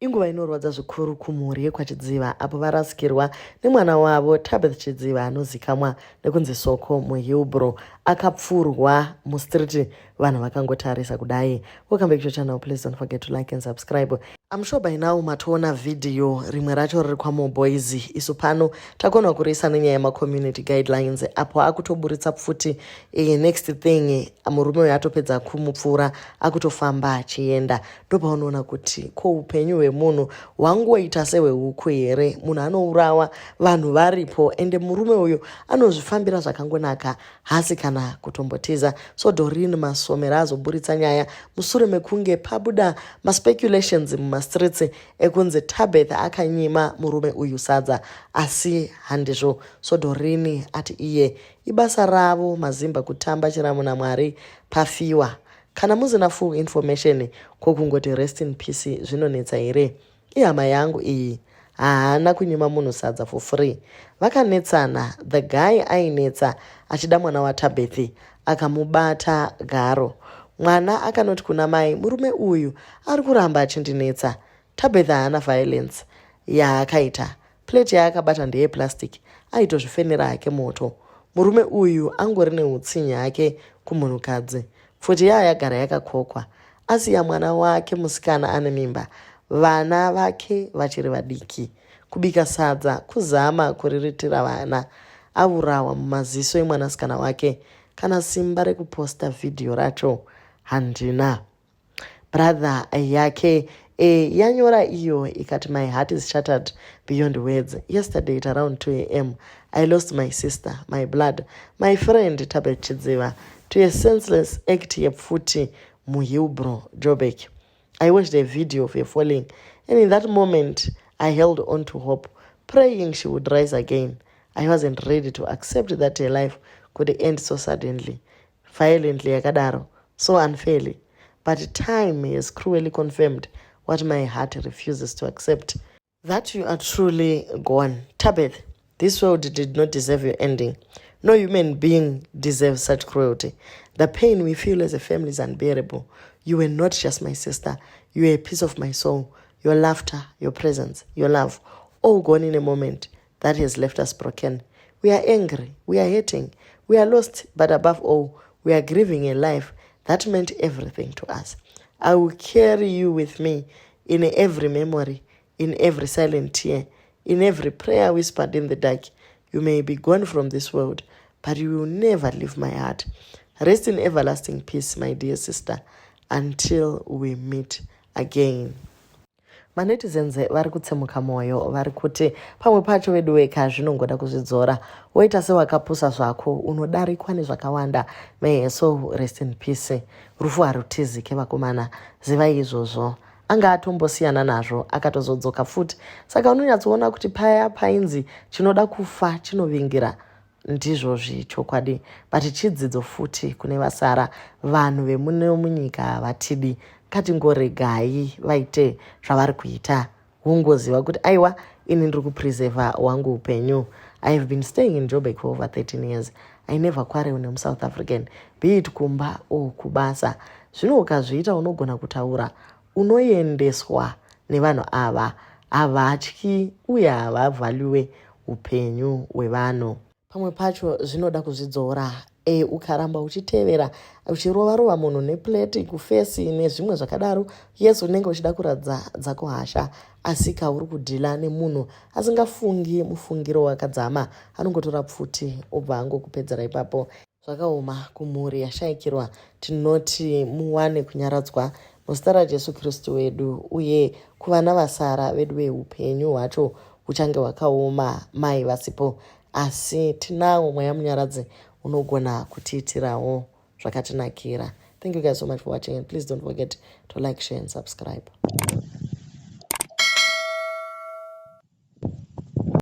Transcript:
Inguva inorwadza zvikuru kumhuri yekwaChidziva apo varasikirwa nemwana wavo Tabeth Chidziva anozikamwa nekunzi Soko muHillbrow akapfurwa mustriti. Vanhu vakangotarisa kudai. Welcome back to your channel. Please don't forget to like and subscribe. I'm sure by now matoona video rimwe racho riri kwaMo Boys. Isu pano takona kurisa nenyaya yema-community guidelines apo akutoburitsa pfuti next thing murume uyu atopedza kumupfura akutofamba achienda. Ndopaunoona kuti ko upenyu hwemunhu hwangoita sehwehuku here. Munhu anourawa vanhu varipo ende murume uyu anozvifambira zvakangonaka hasi kana kutombotiza. So Doreen Masomera azoburitsa nyaya mushure mekunge pabuda maspeculations mumastreets ekunzi Tabeth akanyima murume uyu sadza asi handizvo. So Doreen ati iye ibasa ravo mazimba kutamba chiramo naMwari pafiwa. Kana muzina full information kokungoti rest in peace zvinonetsa here. Ihama yangu iyi haana kunyima munhu sadza for free. Vakanetsana. The guy ainetsa achida mwana waTabeth akamubata garo. Mwana akanoti kuna mai, murume uyu ari kuramba achindinetsa. Tabeth haana violence yaakaita. Plate yaakabata ndeye plastic. Aitozvifenera hake moto. Murume uyu angori neutsinye hake kumunhukadzi. Pfuti yagara yakakokwa. Asiya mwana wake musikana ane mimba. Vana vake vachiri vadiki. Kubika sadza, kuzama kuriritira vana. Aurawa mumaziso emwanasikana wake. Kana simba rekuposta video racho handina. Brother yake yanyora iyo ikati, my heart is shattered beyond words. Yesterday at around 2 a.m. I lost my sister, my blood, my friend Tabeth Chidziva to a senseless act yepfuti muHillbrow, Joburg. I watched a video of her falling, and in that moment I held on to hope, praying she would rise again. I wasn't ready to accept that her life could end so suddenly, violently yakadaro, so unfairly. But time has cruelly confirmed what my heart refuses to accept, that you are truly gone. Tabeth, this world did not deserve your ending. No human being deserves such cruelty. The pain we feel as a family is unbearable. You were not just my sister. You were a piece of my soul. Your laughter, your presence, your love, all gone in a moment that has left us broken. We are angry. We are hating. We are lost. But above all, we are grieving a life that meant everything to us. I will carry you with me in every memory, in every silent tear, in every prayer whispered in the dark. You may be gone from this world, but you will never leave my heart. Rest in everlasting peace, my dear sister, until we meet again. Manetizens vari kutsemuka moyo vari kuti pamwe pacho wedu weka zvinongoda kuzvidzora. Woita sewakapusa zvako unodarikwa nezvakawanda. May so rest in peace. Rufu harutizi kevakomana, zivai izvozvo. Anga atombosiyana nazvo akatozodzoka futi. Saka unonyatsoona kuti paya painzi chinoda kufa chinovingira. Ndizvozvi chokwadi. But chidzidzo futi kune vasara vanhu vemuno munyika havatidi. Ngatingoregai vaite zvavari kuita. Wongoziva kuti aiwa ini ndiri kupreserva hwangu upenyu. I have been staying in Joburg for over 13 years. I never quarrel nemuSouth African, be it kumba or kubasa. Zvino ukazviita unogona kutaura unoendeswa nevanhu ava. Havatyi uye havavhaliwe upenyu hwevanhu. Pamwe pacho zvinoda kuzvidzora. Ukaramba uchitevera uchirova munhu neplate kufesi nezvimwe zvakadaro, yes unenge uchida kuradza dzako hasha, asi kauri kudhila nemunhu asingafungi mufungiro wakadzama anongotora pfuti obva angokupedzera ipapo. Zvakaoma kumhuri yashayikirwa. Tinoti muwane kunyaradzwa muzita raJesu Kristu wedu, uye kuvana vasara vedu veupenyu hwacho huchange hwakaoma mai vasipo, asi tinawo mweya munyaradzi unogona kutiitirawo zvakatinakira. Thank you guys so much for watching, and please don't forget to like, share and subscribe.